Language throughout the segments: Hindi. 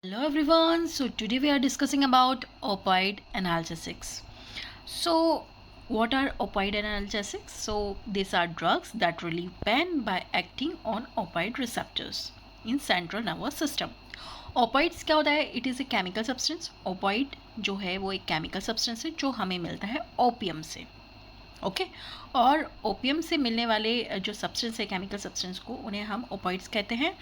Hello everyone. So today we are discussing about opioid analgesics. So what are opioid analgesics? So these are drugs that relieve pain by acting on opioid receptors in central nervous system. Opioids क्या होता है? It is a chemical substance. Opioid जो है वो एक chemical substance है जो हमें मिलता है ओपियम से. ओके और ओपियम से मिलने वाले जो सब्सटेंस है केमिकल सब्सटेंस को उन्हें हम ओपॉइड्स कहते हैं.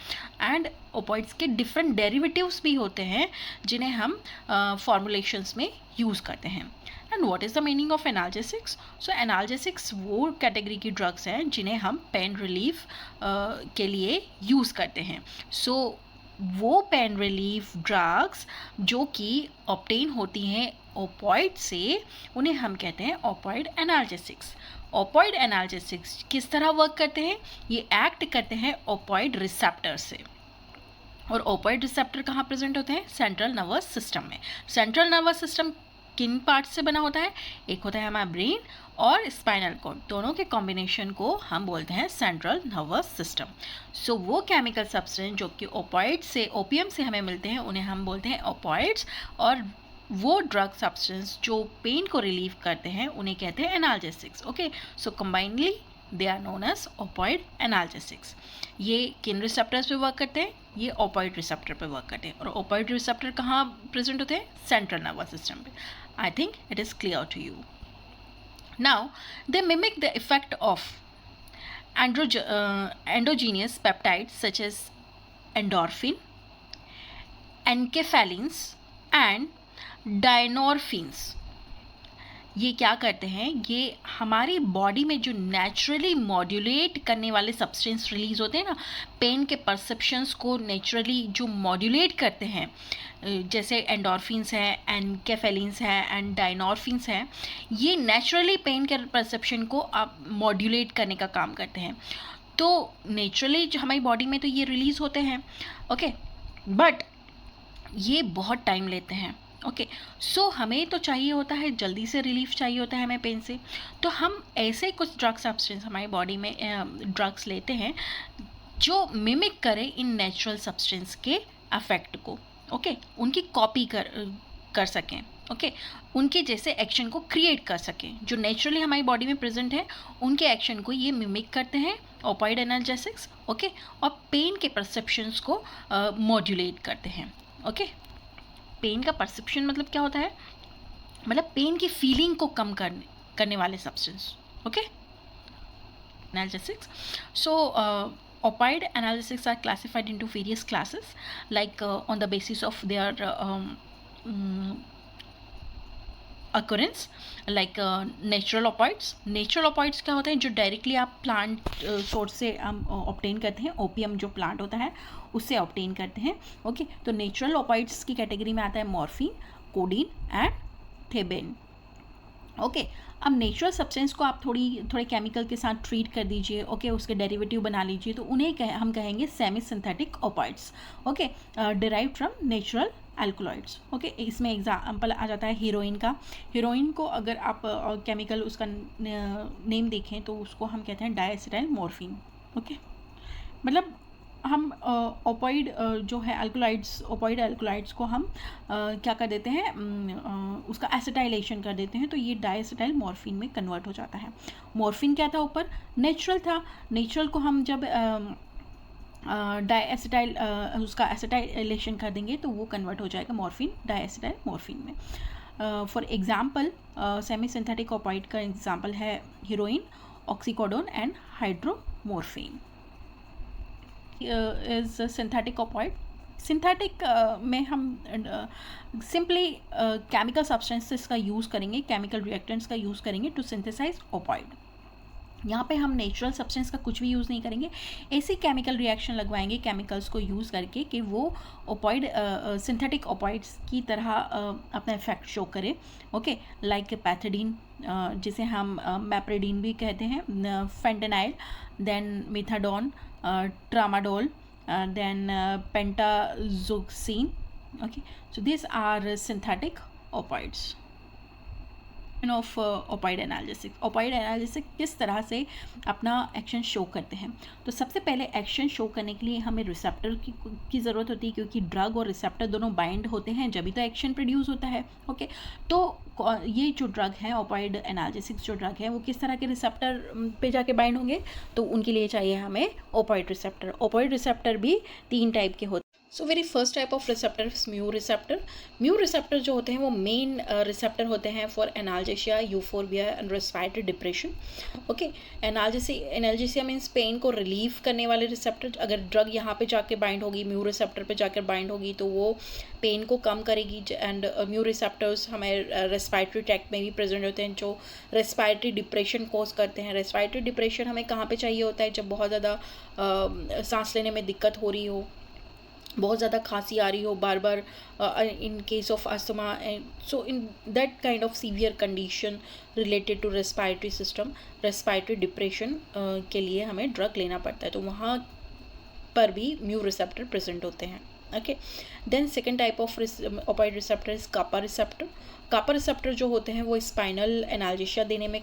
एंड ओपॉइड्स के डिफरेंट डेरिवेटिव्स भी होते हैं जिन्हें हम फॉर्मुलेशंस में यूज़ करते हैं. And what is the meaning of analgesics? So analgesics वो कैटेगरी की ड्रग्स हैं जिन्हें हम पेन रिलीफ के लिए यूज़ करते हैं. सो वो पेन रिलीफ ड्रग्स जो कि ऑब्टेन होती हैं ओपॉइड से उन्हें हम कहते हैं ओपॉइड एनाल्जेसिक्स. ओपॉइड एनाल्जेसिक्स किस तरह वर्क करते हैं? ये एक्ट करते हैं ओपॉइड रिसेप्टर से. और ओपॉइड रिसेप्टर कहाँ प्रेजेंट होते हैं? सेंट्रल नर्वस सिस्टम में. सेंट्रल नर्वस सिस्टम किन पार्ट से बना होता है? एक होता है हमारा ब्रेन और स्पाइनल कॉर्ड. दोनों के कॉम्बिनेशन को हम बोलते हैं सेंट्रल नर्वस सिस्टम. सो वो केमिकल सब्सटेंस जो कि ओपॉइड से ओपियम से हमें मिलते हैं उन्हें हम बोलते हैं ओपॉइड्स. और वो ड्रग सब्सटेंस जो पेन को रिलीव करते हैं उन्हें कहते हैं analgesics. Okay, so combinedly they are known as opioid analgesics. ये किन रिसेप्टर्स पे वर्क करते हैं? ये ओपॉइड रिसेप्टर पे वर्क करते हैं. और ओपॉइड रिसेप्टर कहाँ प्रेजेंट होते हैं? सेंट्रल नर्वस सिस्टम पे. I think it is clear to you. Now they mimic the effect of endogenous peptides such as endorphin, enkephalins and dynorphins. ये क्या करते हैं? ये हमारी बॉडी में जो नेचुरली मॉड्यूलेट करने वाले सब्सटेंस रिलीज होते हैं ना, पेन के परसेप्शंस को नेचुरली जो मॉड्यूलेट करते हैं, जैसे एंडोर्फिन्स हैं, एनकेफेलिन्स हैं एंड डायनोर्फिन्स हैं, ये नेचुरली पेन के परसेप्शन को मॉड्यूलेट करने का काम करते हैं. तो नेचुरली जो हमारी बॉडी में तो ये रिलीज़ होते हैं. ओके, बट ये बहुत टाइम लेते हैं. ओके, सो हमें तो चाहिए होता है जल्दी से रिलीफ चाहिए होता है हमें पेन से. तो हम ऐसे कुछ ड्रग सब्सटेंस हमारी बॉडी में ड्रग्स लेते हैं जो मिमिक करें इन नेचुरल सब्सटेंस के अफेक्ट को. ओके, उनकी कॉपी कर सकें. ओके, उनके जैसे एक्शन को क्रिएट कर सकें जो नेचुरली हमारी बॉडी में प्रेजेंट है. उनके एक्शन को ये मिमिक करते हैं ओपॉइड एनाल्जेसिक्स. ओके, और पेन के परसेप्शंस को मॉड्यूलेट करते हैं. ओके, पेन का परसेप्शन मतलब क्या होता है? मतलब पेन की फीलिंग को कम करने वाले substance. Okay, analgesics. So opioid analgesics are classified into various classes like on the basis of their occurrence, like natural opioids. Natural opioids क्या होते हैं? जो डायरेक्टली आप प्लांट सोर्स से हम ऑब्टेन करते हैं. ओपियम जो प्लांट होता है उससे ऑब्टेन करते हैं. ओके, तो नेचुरल opioids की कैटेगरी में आता है मॉर्फिन, कोडीन एंड थेबेन. ओके, अब नेचुरल सब्सटेंस को आप थोड़े केमिकल के साथ ट्रीट कर दीजिए. ओके, उसके डेरिवेटिव बना लीजिए तो उन्हें हम कहेंगे semi synthetic opioids. Okay, derive from natural alkaloids. Okay, इसमें एग्जाम्पल आ जाता है हीरोइन का. हीरोइन को अगर आप केमिकल उसका नेम देखें तो उसको हम कहते हैं डायएसिटाइल मॉर्फिन. ओके, मतलब हम ओपॉइड जो है एल्कोलाइड्स, ओपॉइड एल्कोलाइड्स को हम क्या कर देते हैं? उसका एसिटाइलेशन कर देते हैं तो ये डायएसिटाइल मॉर्फिन में कन्वर्ट हो जाता है. मॉर्फिन क्या था? ऊपर नेचुरल था. नेचुरल को हम जब डायएसिटाइल उसका एसिटाइलेशन कर देंगे तो वो कन्वर्ट हो जाएगा मॉर्फिन, डायएसिटाइल मॉर्फिन में. For example semi synthetic opioid का एग्जाम्पल है heroin, oxycodone and hydromorphone. Is synthetic opioid. Synthetic में हम सिंपली केमिकल सब्सटेंसेस का यूज़ करेंगे, केमिकल रिएक्टेंट्स का यूज़ करेंगे टू सिंथेसाइज ओपॉइड. यहाँ पे हम नेचुरल सब्सटेंस का कुछ भी यूज़ नहीं करेंगे. ऐसी केमिकल रिएक्शन लगवाएंगे केमिकल्स को यूज़ करके कि वो ओपॉइड सिंथेटिक ओपॉइड्स की तरह अपना इफेक्ट शो करे. ओके, लाइक पैथेडीन जिसे हम मैप्रेडीन भी कहते हैं, fentanyl, then methadone, tramadol, then pentazoxine. Okay, so these are synthetic opioids. Of opioid analgesic. Opioid analgesic किस तरह से अपना एक्शन शो करते हैं? तो सबसे पहले एक्शन शो करने के लिए हमें रिसेप्टर की ज़रूरत होती है, क्योंकि ड्रग और रिसेप्टर दोनों बाइंड होते हैं जब भी तो एक्शन प्रोड्यूस होता है। ओके, तो ये जो ड्रग है ओपाइड एनाल्जेसिक जो ड्रग है वो किस तरह के रिसेप्टर पे जाके बाइंड होंगे? तो उनके लिए चाहिए हमें ओपाइड रिसेप्टर। ओपाइड रिसेप्टर भी 3 टाइप के होते हैं। So very first type of receptor is mu receptor. Mu receptor जो होते हैं वो मेन रिसेप्टर होते हैं for analgesia, euphorbia and respiratory depression. Okay, analgesia means pain को रिलीव करने वाले रिसेप्टर। अगर ड्रग यहाँ पे जाके बाइंड होगी, म्यू रिसेप्टर पे जाकर बाइंड होगी तो वो पेन को कम करेगी। एंड म्यू रिसेप्टर्स हमें रेस्पिरेटरी ट्रैक्ट में भी प्रेजेंट होते हैं जो रेस्पिरेटरी डिप्रेशन कॉज करते हैं। रेस्पिरेटरी डिप्रेशन हमें कहाँ पे चाहिए होता है? जब बहुत ज़्यादा सांस लेने में दिक्कत हो रही हो, बहुत ज़्यादा खांसी आ रही हो बार बार, in case of asthma. So in that kind of severe condition related to respiratory system, respiratory depression के लिए हमें ड्रग लेना पड़ता है, तो वहाँ पर भी म्यू रिसेप्टर प्रेजेंट होते हैं। Okay, then second type of opioid receptor is kappa receptor. Kappa receptor जो होते हैं वो स्पाइनल एनाल्जेशिया देने में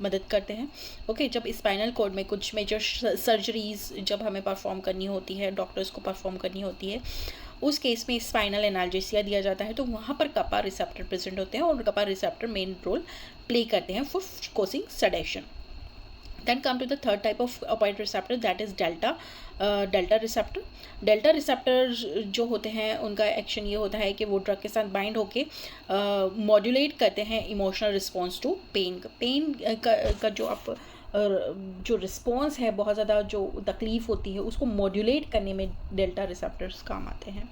मदद करते हैं। ओके, जब स्पाइनल कॉर्ड में कुछ मेजर सर्जरीज जब हमें परफॉर्म करनी होती है, डॉक्टर्स को परफॉर्म करनी होती है, उस केस में स्पाइनल एनाल्जेसिया दिया जाता है, तो वहाँ पर कपा रिसेप्टर प्रेजेंट होते हैं और कपा रिसेप्टर मेन रोल प्ले करते हैं for causing sedation. Then come to the third type of opioid receptor, that is delta receptor. Delta receptor जो होते हैं उनका एक्शन ये होता है कि वो ड्रग के साथ बाइंड होके मॉड्यूलेट करते हैं इमोशनल रिस्पॉन्स टू पेन का जो रिस्पॉन्स है, बहुत ज़्यादा जो तकलीफ़ होती है उसको मॉड्यूलेट करने में डेल्टा रिसेप्टर्स काम आते हैं,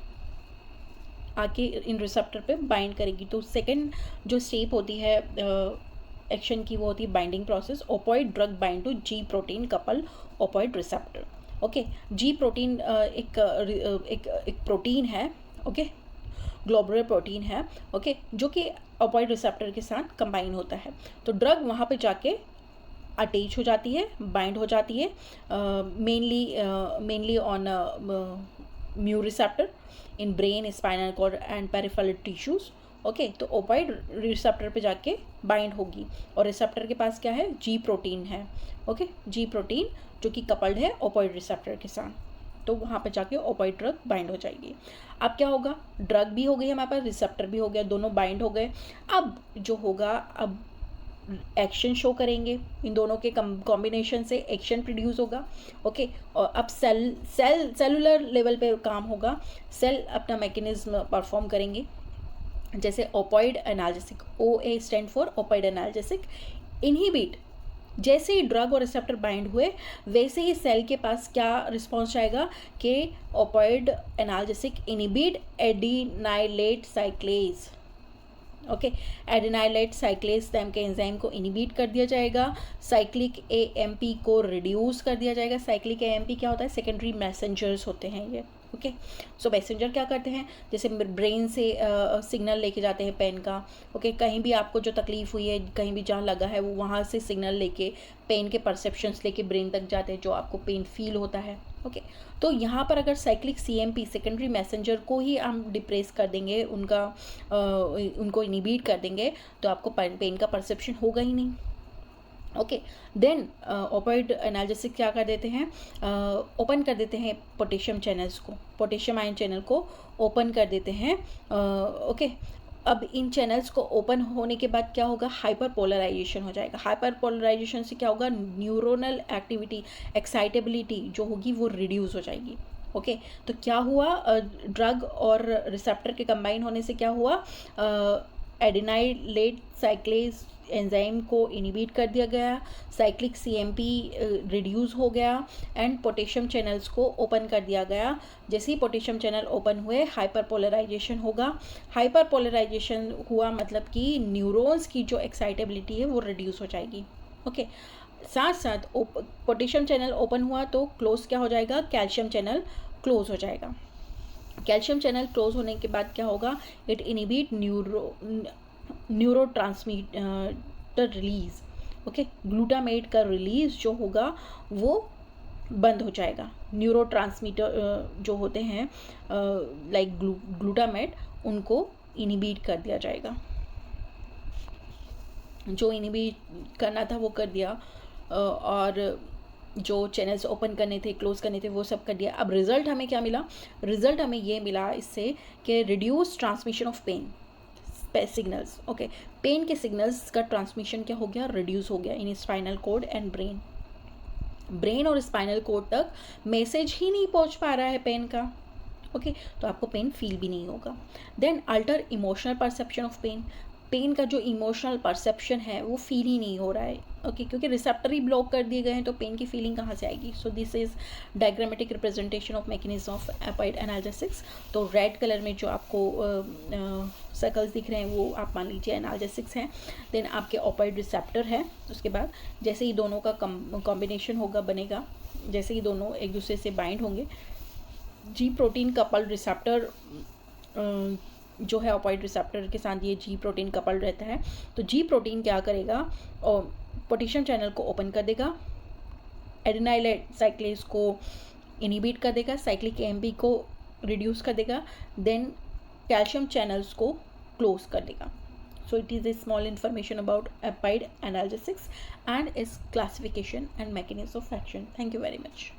आके इन रिसेप्टर पे बाइंड करेगी। तो सेकंड जो स्टेप होती है एक्शन की वो होती है binding process. Opioid drug bind to G protein couple opioid receptor. Okay, G protein एक प्रोटीन है, ओके, ग्लोबुलर प्रोटीन है, ओके, जो कि ओपॉइड रिसेप्टर के साथ कंबाइन होता है। तो ड्रग वहाँ पे जाके अटैच हो जाती है, बाइंड हो जाती है, mainly on mu receptor in brain, spinal cord and peripheral tissues. Okay, तो ओपाइड रिसेप्टर पे जाके बाइंड होगी और रिसेप्टर के पास क्या है? जी प्रोटीन है। ओके, जी प्रोटीन जो कि कपल्ड है ओपाइड रिसेप्टर के साथ, तो वहाँ पे जाके ओपाइड ड्रग बाइंड हो जाएगी। अब क्या होगा? ड्रग भी हो गई हमारे पास, रिसेप्टर भी हो गया, दोनों बाइंड हो गए। अब जो होगा, अब एक्शन शो करेंगे, इन दोनों के कॉम्बिनेशन से एक्शन प्रोड्यूस होगा। ओके, और अब सेलुलर लेवल पे काम होगा, सेल अपना मैकेनिज्म परफॉर्म करेंगे। जैसे opioid analgesic, OA stand for opioid analgesic, inhibit. जैसे ही ड्रग और रिसेप्टर बाइंड हुए वैसे ही सेल के पास क्या रिस्पॉन्स आएगा कि opioid analgesic inhibit adenylate साइक्लेज। Okay, adenylate साइक्लेज नाम के एंजाइम को इनहिबिट कर दिया जाएगा, साइक्लिक AMP को रिड्यूस कर दिया जाएगा। साइक्लिक AMP क्या होता है? सेकेंडरी मैसेंजर्स होते हैं ये। ओके, सो मैसेंजर क्या करते हैं? जैसे ब्रेन से सिग्नल लेके जाते हैं पेन का। ओके, कहीं भी आपको जो तकलीफ़ हुई है, कहीं भी जहाँ लगा है, वो वहाँ से सिग्नल लेके पेन के परसेप्शंस लेके ब्रेन तक जाते हैं, जो आपको पेन फील होता है। ओके, तो यहाँ पर अगर साइक्लिक CMP सेकेंडरी मैसेंजर को ही हम डिप्रेस कर देंगे, उनको इनहिबिट कर देंगे, तो आपको पेन का परसेप्शन होगा ही नहीं। ओके, देन ओपॉइड एनाल्जेसिक क्या कर देते हैं? ओपन कर देते हैं पोटेशियम चैनल्स को, पोटेशियम आयन चैनल को ओपन कर देते हैं। ओके, अब इन चैनल्स को ओपन होने के बाद क्या होगा? हाइपर पोलराइजेशन हो जाएगा। हाइपर पोलराइजेशन से क्या होगा? न्यूरोनल एक्टिविटी, एक्साइटेबिलिटी जो होगी वो रिड्यूस हो जाएगी। ओके, तो क्या हुआ? ड्रग और रिसेप्टर के कंबाइन होने से क्या हुआ? एडिनाइलेट साइक्लेज एंजाइम को इनहिबिट कर दिया गया, साइक्लिक CMP रिड्यूस हो गया एंड पोटेशियम चैनल्स को ओपन कर दिया गया। जैसे ही पोटेशियम चैनल ओपन हुए हाइपर पोलराइजेशन होगा। हाइपर पोलराइजेशन हुआ मतलब कि न्यूरॉन्स की जो एक्साइटेबिलिटी है वो रिड्यूस हो जाएगी। ओके, साथ साथ पोटेशियम चैनल ओपन हुआ तो क्लोज क्या हो जाएगा? कैल्शियम चैनल क्लोज हो जाएगा। कैल्शियम चैनल क्लोज होने के बाद क्या होगा? It inhibit neurotransmitter release. Okay, glutamate का रिलीज जो होगा वो बंद हो जाएगा। न्यूरोट्रांसमीटर जो होते हैं लाइक ग्लूटामेट, उनको इनहिबिट कर दिया जाएगा। जो इनहिबिट करना था वो कर दिया, और जो चैनल्स ओपन करने थे, क्लोज करने थे, वो सब कर दिया। अब रिजल्ट हमें क्या मिला? रिजल्ट हमें ये मिला इससे कि reduce transmission of pain signals. Okay, pain के सिग्नल्स का ट्रांसमिशन क्या हो गया? रिड्यूस हो गया in spinal cord and brain. Brain और स्पाइनल कोड तक मैसेज ही नहीं पहुंच पा रहा है पेन का। ओके, तो आपको पेन फील भी नहीं होगा। Then alter emotional perception of pain. Pain का जो इमोशनल परसेप्शन है वो फील ही नहीं हो रहा है। ओके, क्योंकि रिसेप्टर ही ब्लॉक कर दिए गए हैं, तो पेन की फीलिंग कहाँ से आएगी? So this is diagrammatic representation of mechanism of opioid analgesics. तो रेड कलर में जो आपको सर्कल्स दिख रहे हैं वो आप मान लीजिए एनाल्जेसिक्स हैं। देन आपके ऑपॉइड रिसेप्टर है। उसके बाद जैसे ही दोनों का कॉम्बिनेशन होगा, बनेगा, जैसे ही दोनों एक दूसरे से बाइंड होंगे, जी प्रोटीन कपल्ड रिसेप्टर जो है ऑपॉइड रिसेप्टर के साथ ये जी प्रोटीन कपल्ड रहता है। तो जी प्रोटीन क्या करेगा? और पोटेशियम चैनल को ओपन कर देगा, एडेनाइल साइक्लेज को इनहिबिट कर देगा, साइक्लिक एएमपी को रिड्यूस कर देगा, देन कैल्शियम चैनल्स को क्लोज कर देगा। So it is a small information about applied analgesics and its classification and mechanism of action. Thank you very much.